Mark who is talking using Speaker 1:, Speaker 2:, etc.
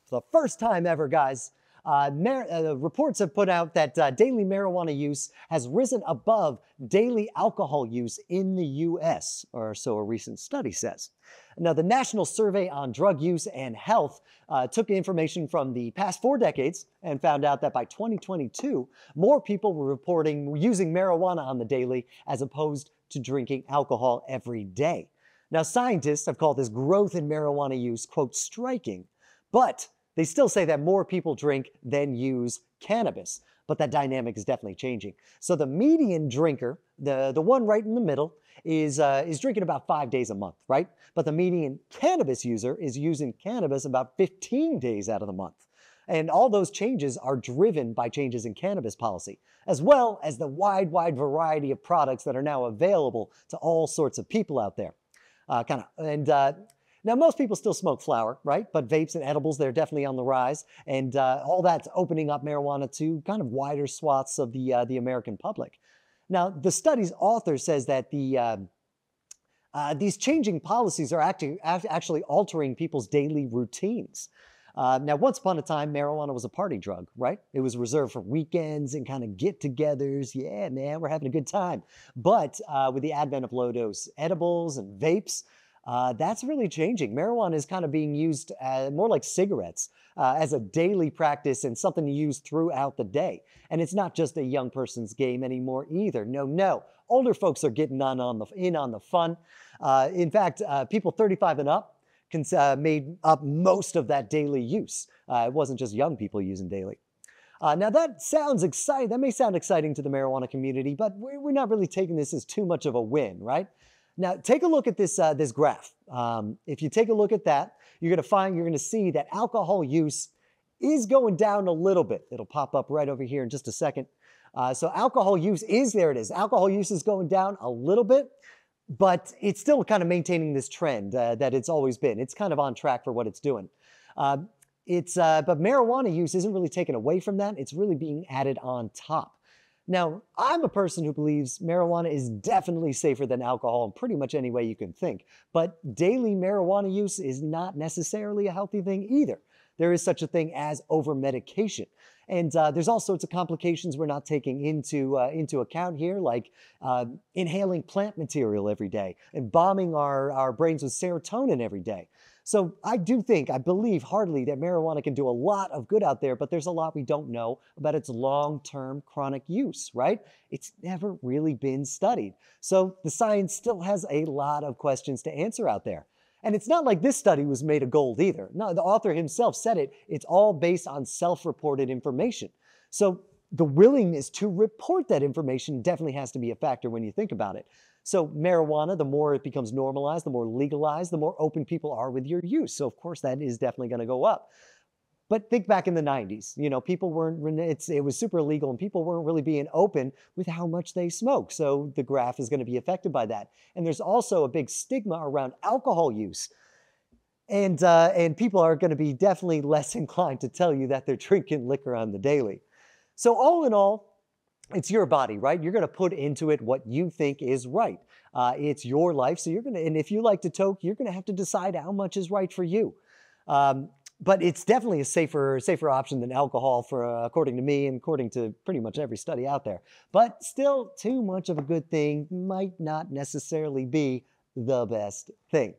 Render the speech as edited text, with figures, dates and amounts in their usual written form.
Speaker 1: For the first time ever, guys, reports have put out that daily marijuana use has risen above daily alcohol use in the U.S., or so a recent study says. Now, the National Survey on Drug Use and Health took information from the past 4 decades and found out that by 2022, more people were reporting using marijuana on the daily as opposed to drinking alcohol every day. Now, scientists have called this growth in marijuana use, quote, striking, but they still say that more people drink than use cannabis, but that dynamic is definitely changing. So the median drinker, the one right in the middle, is drinking about 5 days a month, right? But the median cannabis user is using cannabis about 15 days out of the month. And all those changes are driven by changes in cannabis policy, as well as the wide variety of products that are now available to all sorts of people out there. Now, most people still smoke flower, right? But vapes and edibles, they're definitely on the rise. And all that's opening up marijuana to kind of wider swaths of the American public. Now, the study's author says that these changing policies are actually altering people's daily routines. Now, once upon a time, marijuana was a party drug, right? It was reserved for weekends and kind of get-togethers. Yeah, man, we're having a good time. But with the advent of low-dose edibles and vapes, that's really changing. Marijuana is kind of being used more like cigarettes as a daily practice and something to use throughout the day. And it's not just a young person's game anymore either. No. Older folks are getting in on the fun. In fact, people 35 and up made up most of that daily use. It wasn't just young people using daily. Now that sounds exciting. That may sound exciting to the marijuana community, but we're not really taking this as too much of a win, right? Now, take a look at this graph. If you take a look at that, you're going to see that alcohol use is going down a little bit. It'll pop up right over here in just a second. So alcohol use there it is. Alcohol use is going down a little bit, but it's still kind of maintaining this trend that it's always been. It's kind of on track for what it's doing. But marijuana use isn't really taken away from that. It's really being added on top. Now, I'm a person who believes marijuana is definitely safer than alcohol in pretty much any way you can think, but daily marijuana use is not necessarily a healthy thing either. There is such a thing as over-medication. And there's all sorts of complications we're not taking into account here, like inhaling plant material every day and bombing our brains with serotonin every day. So I believe heartily that marijuana can do a lot of good out there, but there's a lot we don't know about its long-term chronic use, right? It's never really been studied. So the science still has a lot of questions to answer out there. And it's not like this study was made of gold either. No, the author himself said it. It's all based on self-reported information. So the willingness to report that information definitely has to be a factor when you think about it. So marijuana, the more it becomes normalized, the more legalized, the more open people are with your use. So of course that is definitely going to go up. But think back in the 90s, people it was super illegal and people weren't really being open with how much they smoke. So the graph is going to be affected by that. And there's also a big stigma around alcohol use. And people are going to be definitely less inclined to tell you that they're drinking liquor on the daily. So all in all, it's your body, right? You're going to put into it what you think is right. It's your life. So and if you like to toke, you're going to have to decide how much is right for you. But it's definitely a safer option than alcohol, according to me and according to pretty much every study out there. But still, too much of a good thing might not necessarily be the best thing.